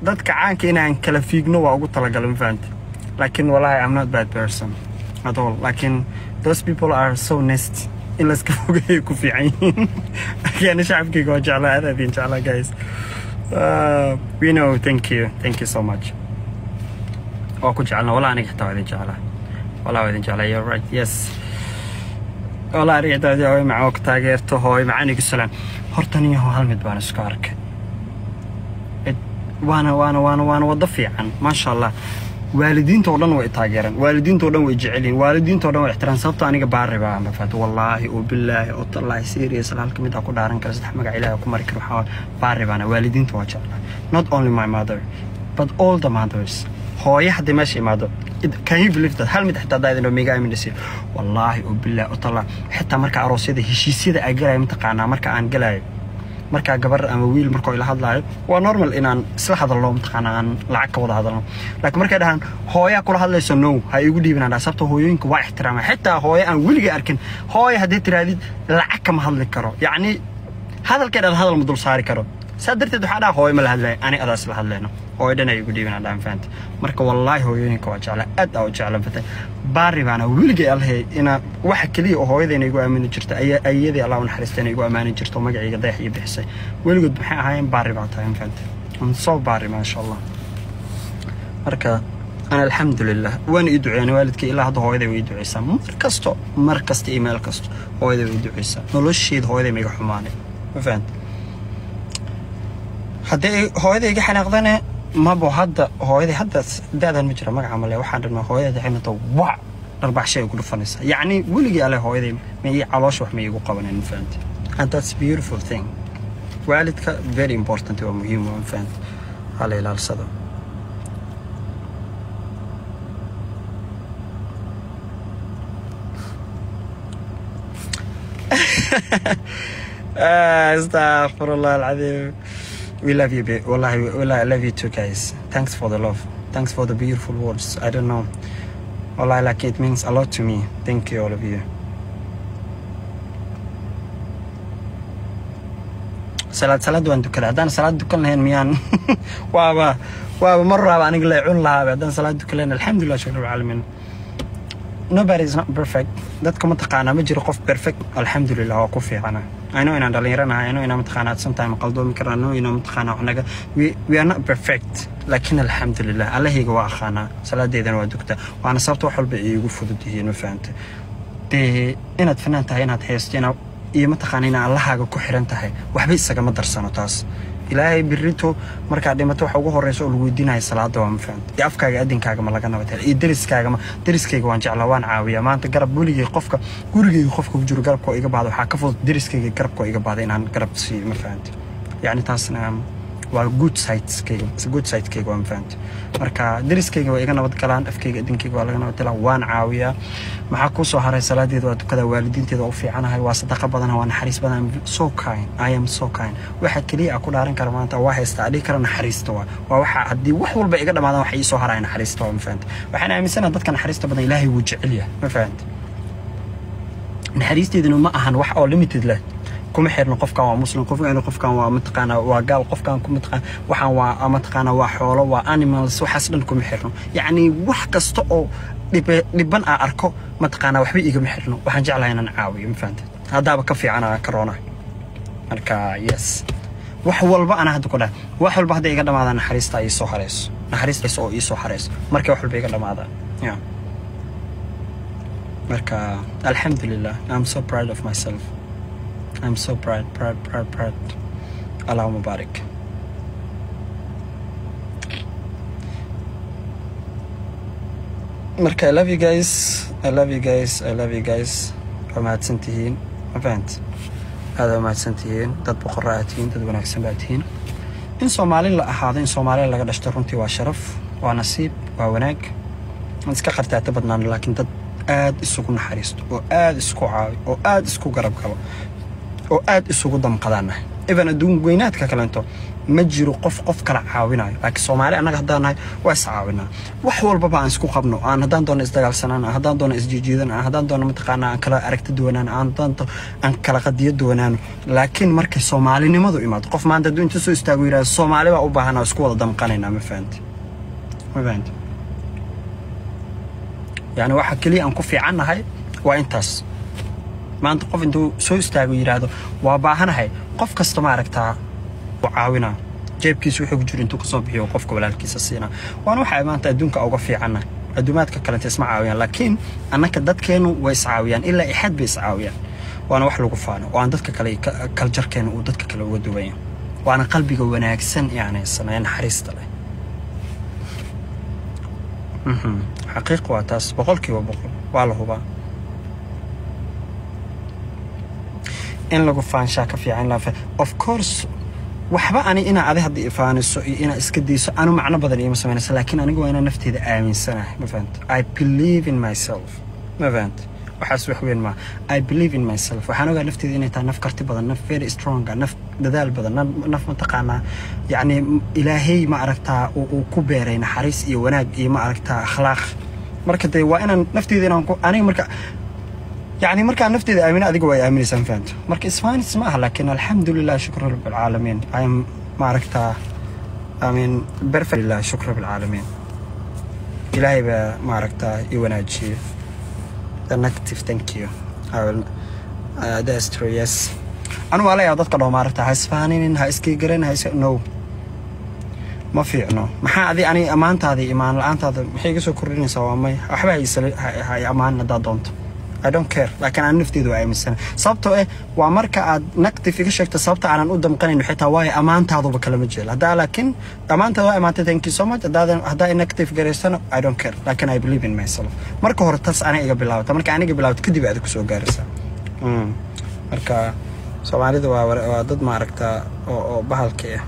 dadka caanka inaan kala fiigno waa ugu talagalay ma fahanti laakiin wallahi I'm not bad person at all laakiin those people are so nice in laska fogeeyo ku fiican yihiin ayaan shacabkayga oo jeclaa aadin jeclaa guys we know thank you so much oo ku jeclaa wallahi aniga xitaa waan jeclaa wallahi waan jeclaa you're right yes والله أريد أدعي معك تاجرته هاي معاني قسلان هرتني هو هالمد بان سكارك وانا وظفي عن ما شاء الله والدين تودن ويتاجرن والدين تودن ويجعلين والدين تودن ويحترم صبت أنا جبار بقى ما فات والله وبالله الله سيريس لهالك ميت أكو دارن كرست حمق إلهي أكو مريك روحه بار أنا والدين توجه not only my mother but all the mothers هاي حد ماشي ماذا can you believe that هل متحدى ضايد إنه ميجا من السير والله وبالله وطلع حتى مركع عروسي ده هشيسي ده أجرى متقعنا مركع عن جلاي مركع جبر أمويل مركع إلى هذا لاعب ونورمال إن سلاح هذا الله متقعنا عن لعك وضع هذا لكن مركع ده هاي كل هذا يسنو هاي يقولي من على سبته هو ينك واحد احترامه حتى هاي أنا ولقي أركن هاي هديت رادي لعك ما هذا الكرو يعني هذا الكلام هذا الموضوع صار كرو صدرت دحنا هاي مال هذا أنا أدرس له هذا هاي ده يقولي من على فهمت مركا والله هو ينك وجعله أد أو جعله فتى باري معنا ولقي الله إن واحد كليه هو إذا يقول أمين جرت أي ذي الله ونحرستين يقول أمين جرت وما قاعد يضيح يبحث ولقد بحق هاي باري بعتها فهمت مصاب باري ما شاء الله مركا أنا الحمد لله وأنا يدعي أنا والدك إلا هذا هو إذا ويدعي سام مركزت إيميل كست هو إذا ويدعي سام نلوش شيء هو إذا ميجا حماني فهمت هذا هو إذا يجي حنقدنا ما بو هذا هو إذا حدث ده المجرى ما عمل له واحد ما هو إذا حين طوع 4 شيء يقول فنسا يعني ولقي عليه هو إذا ما علاش وح ما يقول قبنا فهمت and that's beautiful thing والدك very important ومهم فهمت على إلى الصدى استغفر الله العظيم we love you والله I love you too guys thanks for the love thanks for the beautiful words I don't know والله like it means a lot to me thank you all of you صلاة وان دكلا هدان صلاة دكلا هين ميان وابا مرة أنا قل يعون لها هدان صلاة دكلا الحمد لله شكرا العالمين nobody is not perfect dadka mataqaana ma jiro qof perfect alxamdulillah waa ku fiicana ayno inaan dhalinyaranahay ayno inaan mataqaana sometimes qaldoomi karano inaan mataqaana wanaga we are not perfect laakiin alxamdulillah allahayga waa aqaana salaadeedana waa dugta waana sababta wax walba iigu fudud yihiin fahamta inaad fanaan tahay inaad heestina iyo mataqaana inaad allahaaga ku xiran tahay waxba isaga ma darsano taas ilaahay birrito marka dhimato waxa ugu horeyso oo lagu weydiinayo salaada waa ma fahamta afkaaga adinkaaga ma laga nabad iyo deriskaaga waan jeclaa waan caawiyaa maanta garab buligay qofka gurigayga qofka ku jiro garabka iga baado waxa ka fudud deriskayga garabka iga baado inaan garab siiyo ma fahamta yani taasna waa good side kayga waan fahamta marka deriskayga waa iga nabad galaan afkayga adinkayga waa laga nabad galaa waan caawiyaa maxaa ku soo haray salaadeeda waa tukada waalidiinteeda oo fiicanahay waa sadaqa badan waa naxariis badan so kind I am so kind waxa kaliya ku dhaaran kara maanta waa haysta adii kara naxariista waa waxa hadii wax walba iga dhamaadaan waxa ii soo haray naxariista waa ma fahamta waxaan aaminsanahay dadka naxariista badan ilaahay wuu jecel yahay ma fahamta naxariisteeduna ma ahan wax oo limited leh kuma xirno qofkan waa muslim qofkan waa mataqaana waa gaal qofkan kuma mataqaan waxaan waa mataqaana waa xoolo waa animals waxaas dhan kuma xirno yani wax kasta oo dhiban aan arko mataqaana waxba igama xirno waxaan jeclahay inaan caawiyo ma fahamta hadaba ka fiicana corona marka yes wax walba ana hadda ku dhahay wax walba hadda iga dhamaadaan naxariista ay soo hareyso naxariista oo ii soo hareyso marka wax walba iga dhamaadaan marka alhamdulillah I'm so proud of myself I'm so proud. Allahumma barik. Marka I love you guys. mahadsantihiin ma fahant aad mahadsantihiin dad boqoraatiin dad wanaagsan baatiin in Soomaali la ahaado in Soomaali laga dhashto runtii waa sharaf waa nasiib waa wanaag iska qartaata badnaan laakiin dad aad isugu naxariisto oo aad isku caawi oo aad isku garab galo oo aad isugu damqadana even adduun weynaadka kalento ma jiro qof kala caawinayo laakiin Soomaali anaga hadaan waa is caawinaa wax walba baan isku qabno aan hadaan doono isdagaalsanaan hadaan doono isjiijiidan hadaan doono mataqaana aan kala aragti duwanaan aan kala qadiyo duwanaan laakiin markay Soomaalinimadu imaado qof maanta inta soo istaago yiraahdo Soomaali baa u baahan isku wada damqanayna ma fahanti يعني waxa kaliya aan ku fiicanahay waa intaas maanta qof intuu soo istaago yiraahdo waa baahanahay qof kasta ma aragtaa oo caawina jeebkiisu wuxuu ku jiro intuu ka soo bixiyo qofka walaalkiisa siina waan waxa maanta adduunka uga fiicanahay adduumaadka kale isma caawiyaan laakiin annaka dadkeenu way is caawiyaan ilaa ixad bay is caawiyaan waana wax lagu faano waan dadka kale kaljarkeenu uu dadka kale uga duwan yahay waana qalbiga wanaagsan yani sameeyaan xariista leh حقيقة واتاس بقولكي والله هو إن لقوا فان شاك في عين لافه of course وحبا أنا إنا عذي هدي فانسو إنا إسكديسو أنا معنا بدل إيه مسوينا لكن أنا جوا أنا نفتي ذا آمن سنة ما فهمت I believe in myself ما فهمت وحاسس وحوين ما I believe in myself وحنا قاعد نفتي إني تعرف كرتي بدل نف very strong نف دذال بدل نف منطقة يعني إلهي ما عرفتها وكبيرين حريص إيه وناج إيه ما عرفتها أخلاق مركز وأنا نفتي ذي أنا مركز يعني مركز نفتي ذي آمنة أديك ويا آمنة سنفنت مركز إسمعني اسمها لكن الحمد لله شكر رب العالمين أيام ما عرفتها آمين برفع الله شكر رب العالمين إلهي ما عرفتها إيه وناجي the negative thank you I will that's true yes أنا ولا يا ضد كلام عرفتها هسفانين هايسكي جرين هايس no ما في no ما حد يعني أمان هذه إيمان الآن هذا حيجي سو كورين سوا ما أحب هاي أمان دا don't I don't care لكن أنا نفتي ذو أي مسنة صبته إيه وعمرك نكتي في كشك تصبت على قدام قنين حتى واي أمان هذا بكلام الجيل هذا لكن أمان هذا أمان thank you so much هذا نكتي في جريسنا I don't care لكن I believe in myself مرك هرتس أنا إيجا بلاوت مرك أنا إيجا بلاوت كدي بعدك سو جارسة مرك سوالي ذو ضد معركة أو بحالك